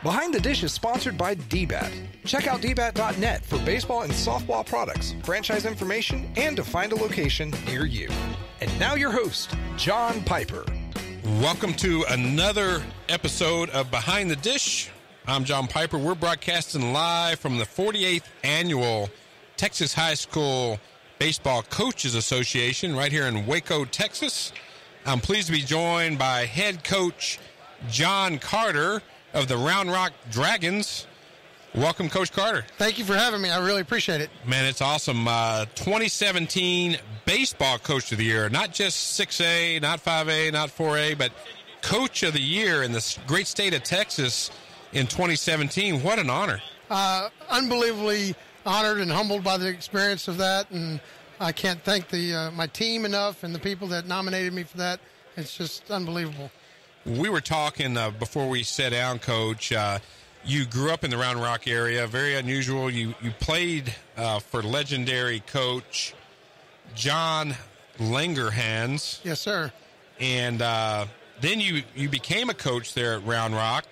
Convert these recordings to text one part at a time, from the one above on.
Behind the Dish is sponsored by DBAT. Check out dbat.net for baseball and softball products, franchise information, and to find a location near you. And now your host, John Piper. Welcome to another episode of Behind the Dish. I'm John Piper. We're broadcasting live from the 48th Annual Texas High School Baseball Coaches Association right here in Waco, Texas. I'm pleased to be joined by head coach John Carter of the Round Rock Dragons. Welcome, Coach Carter. Thank you for having me. I really appreciate it. Man, it's awesome. 2017 Baseball Coach of the Year. Not just 6A, not 5A, not 4A, but Coach of the Year in the great state of Texas in 2017. What an honor. Unbelievably honored and humbled by the experience of that, and I can't thank my team enough and the people that nominated me for that. It's just unbelievable. We were talking before we sat down, Coach. You grew up in the Round Rock area, very unusual. You played for legendary coach John Langerhans. Yes, sir. And then you became a coach there at Round Rock.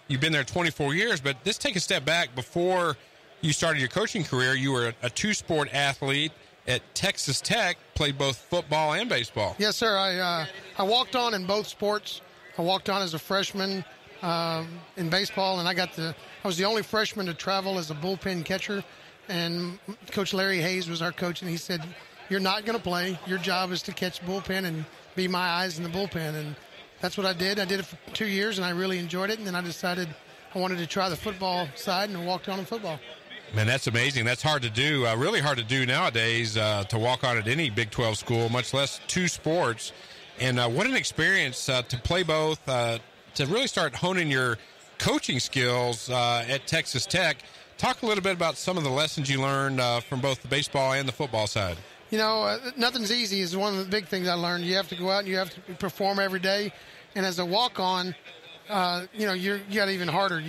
You've been there 24 years, but let's take a step back. Before you started your coaching career, you were a two-sport athlete at Texas Tech, played both football and baseball. Yes, sir. I walked on in both sports. I walked on as a freshman in baseball, and I was the only freshman to travel as a bullpen catcher. And Coach Larry Hayes was our coach, and he said, "You're not going to play. Your job is to catch bullpen and be my eyes in the bullpen." And that's what I did. I did it for 2 years, and I really enjoyed it. And then I decided I wanted to try the football side, and walked on in football. Man, that's amazing. That's hard to do, really hard to do nowadays, to walk on at any Big 12 school, much less two sports. And what an experience to play both, to really start honing your coaching skills at Texas Tech. Talk a little bit about some of the lessons you learned from both the baseball and the football side. You know, nothing's easy is one of the big things I learned. You have to go out and you have to perform every day. And as a walk-on, you got even harder.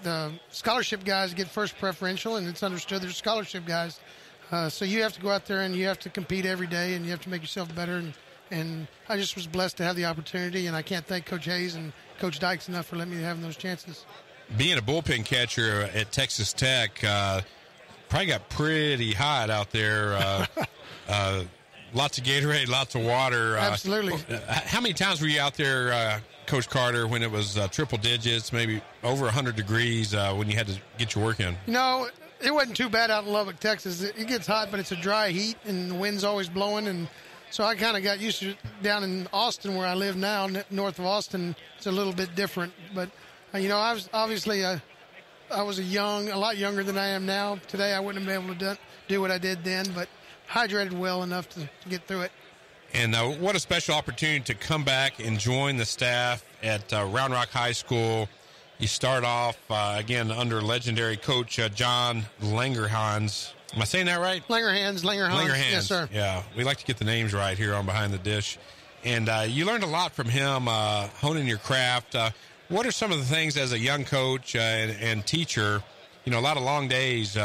The scholarship guys get first preferential, and it's understood they're scholarship guys. So you have to go out there and you have to compete every day, and you have to make yourself better. And I just was blessed to have the opportunity, and I can't thank Coach Hayes and Coach Dykes enough for letting me have those chances. Being a bullpen catcher at Texas Tech probably got pretty hot out there. Lots of Gatorade, lots of water. Absolutely. How many times were you out there, Coach Carter, when it was triple digits, maybe over 100 degrees when you had to get your work in? You know, it wasn't too bad out in Lubbock, Texas. It gets hot, but it's a dry heat, and the wind's always blowing, and so I kind of got used to it. Down in Austin, where I live now, north of Austin, it's a little bit different. But, I was obviously a lot younger than I am now. Today I wouldn't have been able to do what I did then, but hydrated well enough to get through it. And what a special opportunity to come back and join the staff at Round Rock High School. You start off, again, under legendary coach John Langerhans. Am I saying that right? Langerhans. Yes, sir. Yeah, we like to get the names right here on Behind the Dish. And you learned a lot from him, honing your craft. What are some of the things as a young coach and teacher, a lot of long days,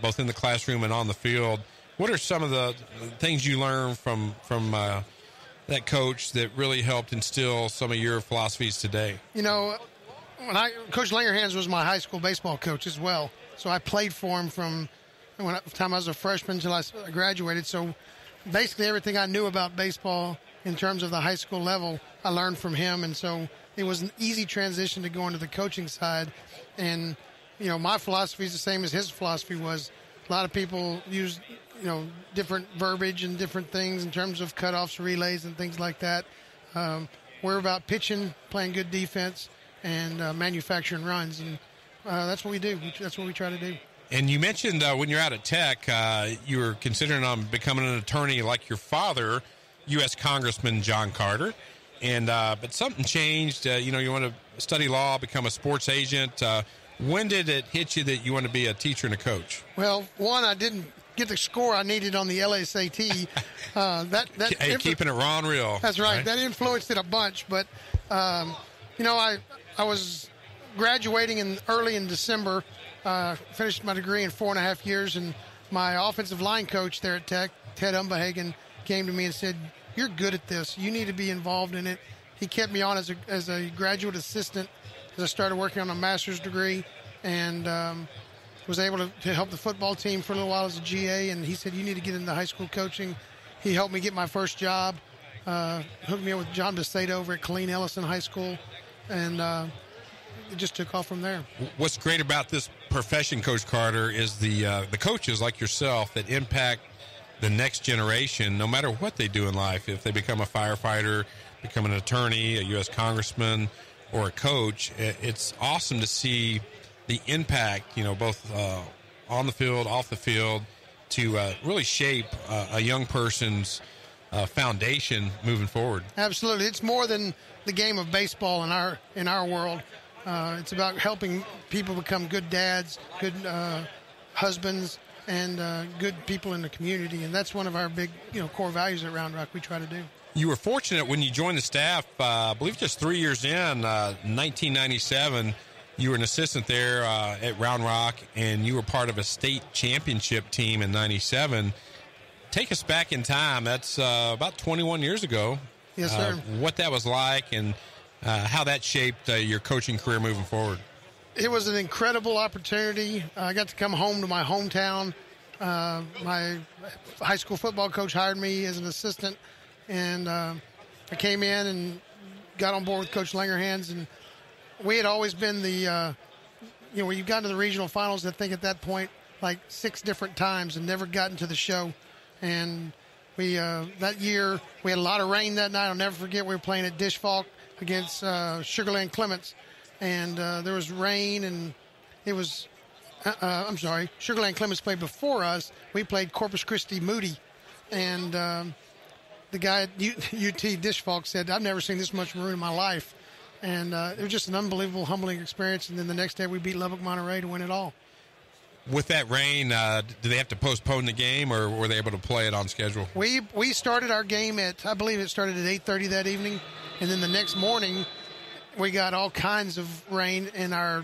both in the classroom and on the field. What are some of the things you learned from that coach that really helped instill some of your philosophies today? Coach Langerhans was my high school baseball coach as well. So I played for him from the time I was a freshman until I graduated. So basically everything I knew about baseball in terms of the high school level, I learned from him. And so it was an easy transition to go into the coaching side. And, my philosophy is the same as his philosophy was. A lot of people use, different verbiage and different things in terms of cutoffs, relays, and things like that. We're about pitching, playing good defense, and manufacturing runs. And that's what we do. That's what we try to do. And you mentioned when you're out at Tech, you were considering on becoming an attorney like your father, U.S. Congressman John Carter. And but something changed. You want to study law, become a sports agent. When did it hit you that you want to be a teacher and a coach? Well, one, I didn't get the score I needed on the LSAT. Keeping it raw and real. That's right. That influenced it a bunch. But, I was graduating early in December, finished my degree in 4.5 years, and my offensive line coach there at Tech, Ted Umbehagen, came to me and said, "You're good at this. You need to be involved in it." He kept me on as a graduate assistant as I started working on a master's degree, and was able to help the football team for a little while as a GA. And he said, "You need to get into high school coaching." He helped me get my first job, hooked me up with John Besato over at Killeen Ellison High School, and it just took off from there. What's great about this profession, Coach Carter, is the coaches like yourself that impact the next generation, no matter what they do in life. If they become a firefighter, become an attorney, a U.S. congressman, or a coach, it's awesome to see the impact, both on the field, off the field, to really shape a young person's foundation moving forward. Absolutely. It's more than the game of baseball in our world. It's about helping people become good dads, good husbands, and good people in the community. And that's one of our big, core values at Round Rock we try to do. You were fortunate when you joined the staff, I believe just 3 years in, 1997. You were an assistant there at Round Rock, and you were part of a state championship team in 97. Take us back in time. That's about 21 years ago. Yes, sir. What that was like and how that shaped your coaching career moving forward. It was an incredible opportunity. I got to come home to my hometown. My high school football coach hired me as an assistant, and I came in and got on board with Coach Langerhans. And we had always been when you got to the regional finals, I think at that point, like 6 different times, and never gotten to the show. And we that year, we had a lot of rain that night. I'll never forget, we were playing at Dish Falk against Sugarland Clements. And there was rain, and it was, Sugarland Clements played before us. We played Corpus Christi Moody. And the guy at UT Dish Falk said, "I've never seen this much maroon in my life." And it was just an unbelievable, humbling experience. And then the next day we beat Lubbock Monterey to win it all. With that rain, did they have to postpone the game, or were they able to play it on schedule? We started our game I believe it started at 8:30 that evening. And then the next morning, we got all kinds of rain, and our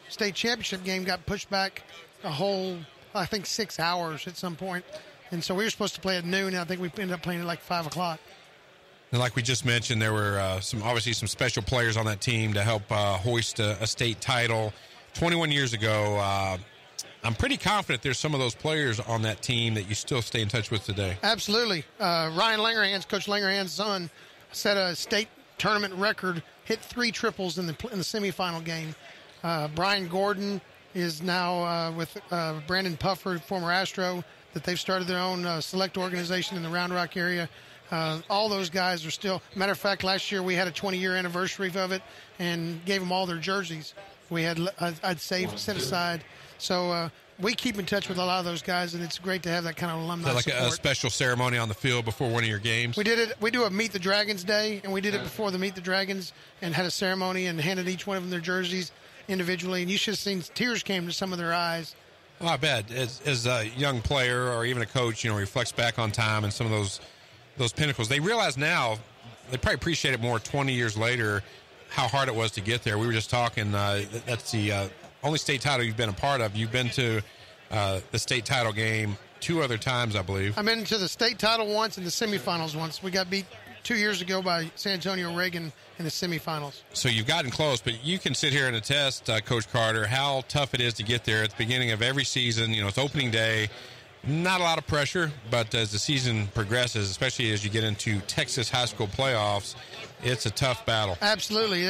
state championship game got pushed back a whole, I think, 6 hours at some point. And so we were supposed to play at noon, and I think we ended up playing at like 5 o'clock. And like we just mentioned, there were some special players on that team to help hoist a state title. 21 years ago, I'm pretty confident there's some of those players on that team that you still stay in touch with today. Absolutely. Ryan Langerhans, Coach Langerhans' son, set a state tournament record, hit 3 triples in the semifinal game. Brian Gordon is now with Brandon Puffer, former Astro, that they've started their own select organization in the Round Rock area. All those guys are still, matter of fact, last year we had a 20-year anniversary of it and gave them all their jerseys. We had, I'd set aside. So we keep in touch with a lot of those guys, and it's great to have that kind of alumni like support. A special ceremony on the field before one of your games? We did it. We do a Meet the Dragons Day, and we did it before the Meet the Dragons and had a ceremony and handed each one of them their jerseys individually. And you should have seen tears came to some of their eyes. Well, I bet. As a young player or even a coach, reflects back on time and some of those pinnacles. They realize now, they probably appreciate it more 20 years later, how hard it was to get there. We were just talking, that's the only state title you've been a part of. You've been to the state title game 2 other times, I believe. I've been to the state title once and the semifinals once. We got beat 2 years ago by San Antonio Reagan in the semifinals. So you've gotten close, but you can sit here and attest, Coach Carter, how tough it is to get there at the beginning of every season. It's opening day. Not a lot of pressure, but as the season progresses, especially as you get into Texas high school playoffs, it's a tough battle. Absolutely.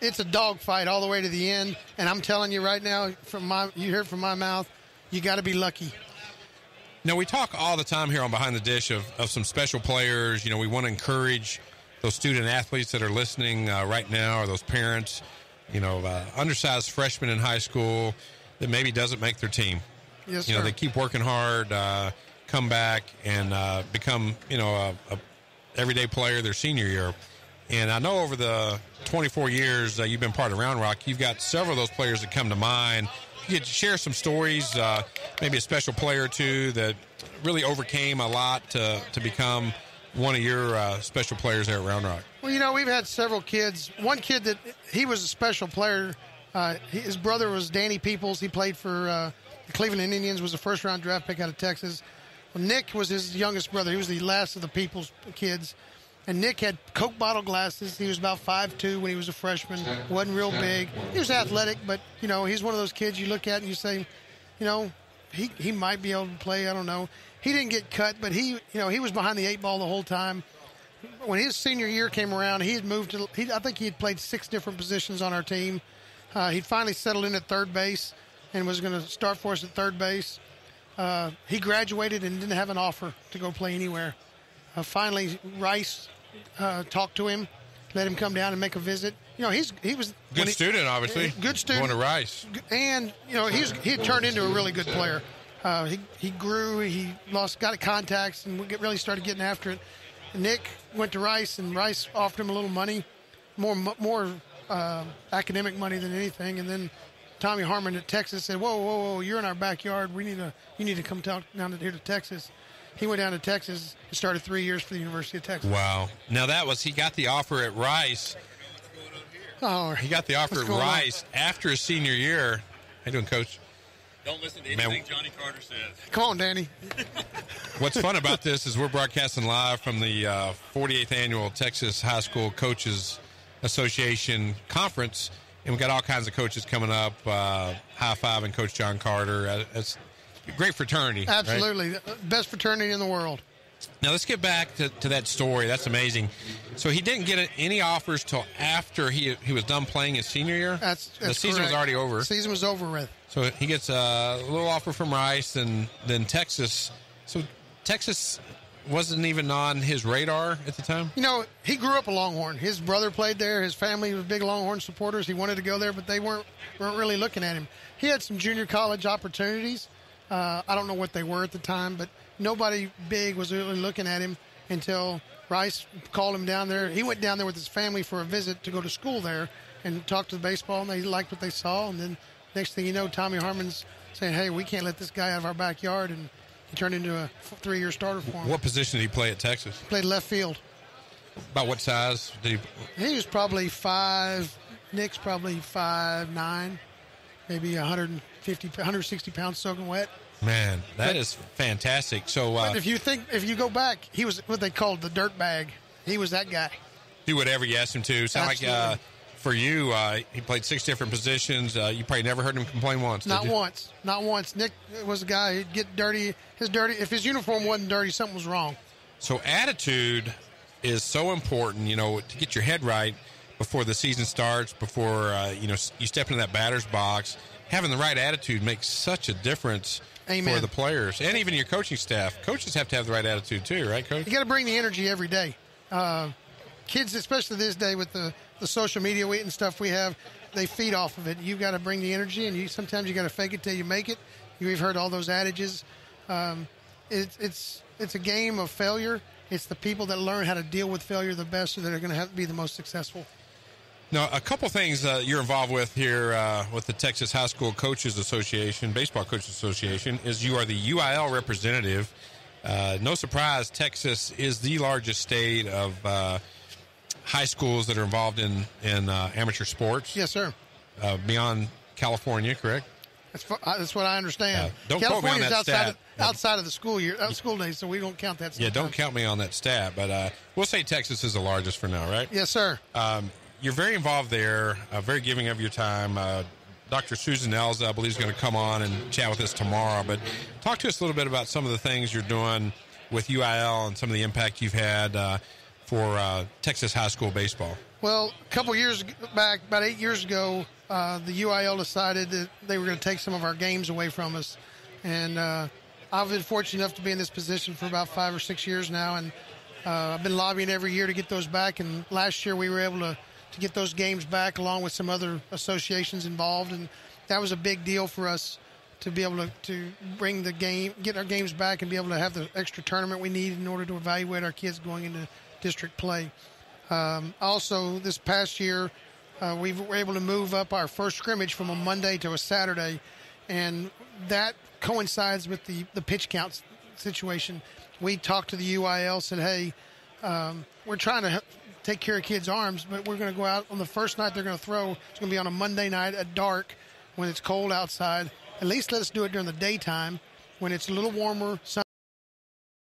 It's a dogfight all the way to the end, and I'm telling you right now, you hear it from my mouth, you got to be lucky. Now, we talk all the time here on Behind the Dish of some special players. We want to encourage those student athletes that are listening right now, or those parents, undersized freshmen in high school that maybe doesn't make their team. Yes, sir. They keep working hard, come back, and become, a everyday player their senior year. And I know over the 24 years you've been part of Round Rock, you've got several of those players that come to mind. You could share some stories, maybe a special player or two that really overcame a lot to become one of your special players there at Round Rock. Well, we've had several kids. One kid that he was a special player. His brother was Danny Peoples. He played for the Cleveland Indians, was a first-round draft pick out of Texas. Well, Nick was his youngest brother. He was the last of the People's kids. And Nick had Coke bottle glasses. He was about 5'2" when he was a freshman. Wasn't real big. He was athletic, but, he's one of those kids you look at and you say, he might be able to play. I don't know. He didn't get cut, but he was behind the 8 ball the whole time. When his senior year came around, he had moved to, I think he had played 6 different positions on our team. He'd finally settled in at third base and was going to start for us at third base. He graduated and didn't have an offer to go play anywhere. Finally, Rice talked to him, let him come down and make a visit. He was good student, obviously. Good student. Going to Rice, and he had turned into a really good player. He grew. He got contacts and really started getting after it. And Nick went to Rice, and Rice offered him a little money, more academic money than anything. And then Tommy Harmon at Texas said, "Whoa! You're in our backyard. You need to come down here to Texas." He went down to Texas and started 3 years for the University of Texas. Wow. Now he got the offer at Rice. Oh, he got the offer at Rice after his senior year. How you doing, Coach? Don't listen to anything Johnny Carter says. Come on, Danny. What's fun about this is we're broadcasting live from the 48th Annual Texas High School Coaches Association Conference, and we've got all kinds of coaches coming up, high-fiving Coach John Carter. It's great fraternity. Absolutely. Right? Best fraternity in the world. Now, let's get back to that story. That's amazing. So he didn't get any offers till after he was done playing his senior year? That's the season correct. Was already over. The season was over with. So he gets a little offer from Rice and then Texas. So Texas wasn't even on his radar at the time? He grew up a Longhorn. His brother played there. His family was big Longhorn supporters. He wanted to go there, but they weren't really looking at him. He had some junior college opportunities. I don't know what they were at the time, but nobody big was really looking at him until Rice called him down there. He went down there with his family for a visit to go to school there and talk to the baseball, and they liked what they saw. And then next thing you know, Tommy Harmon's saying, "Hey, we can't let this guy out of our backyard," and he turned into a 3-year starter for him. What position did he play at Texas? Played left field. About what size did he? He was probably 5. Nick's probably 5'9", maybe 160 pounds soaking wet. Man, that is fantastic. So, but if you go back, he was what they called the dirt bag. He was that guy. Do whatever you asked him to. Sound like for you, he played 6 different positions. You probably never heard him complain once. Not once. Nick was a guy who'd get dirty. If his uniform wasn't dirty, something was wrong. So attitude is so important, to get your head right before the season starts, before you step into that batter's box. Having the right attitude makes such a difference. Amen. For the players and even your coaching staff. Coaches have to have the right attitude too, right, Coach? You got to bring the energy every day. Kids, especially this day with the social media and stuff we have, they feed off of it. You've got to bring the energy, and sometimes you got to fake it till you make it. You've heard all those adages. It's a game of failure. It's the people that learn how to deal with failure the best that are going to be the most successful. Now, a couple things you're involved with here with the Texas High School Coaches Association, Baseball Coaches Association, is you are the UIL representative. No surprise, Texas is the largest state of high schools that are involved in amateur sports. Yes, sir. Beyond California, correct? That's what I understand. Don't quote me on that stat. Outside of the school days, so we don't count that. Yeah, don't count me on that stat, but we'll say Texas is the largest for now, right? Yes, sir. You're very involved there, very giving of your time. Dr. Susan Elza, I believe, is going to come on and chat with us tomorrow. But talk to us a little bit about some of the things you're doing with UIL and some of the impact you've had for Texas high school baseball. Well, a couple years back, about 8 years ago, the UIL decided that they were going to take some of our games away from us. And I've been fortunate enough to be in this position for about 5 or 6 years now. And I've been lobbying every year to get those back. And last year we were able to get those games back along with some other associations involved, and that was a big deal for us to be able to bring get our games back and be able to have the extra tournament we need in order to evaluate our kids going into district play. Also, this past year, we were able to move up our first scrimmage from a Monday to a Saturday, and that coincides with the pitch count situation. We talked to the UIL, said, hey, we're trying to take care of kids' arms, but we're going to go out on the first night they're going to throw. It's going to be on a Monday night at dark when it's cold outside, at least let us do it during the daytime when it's a little warmer.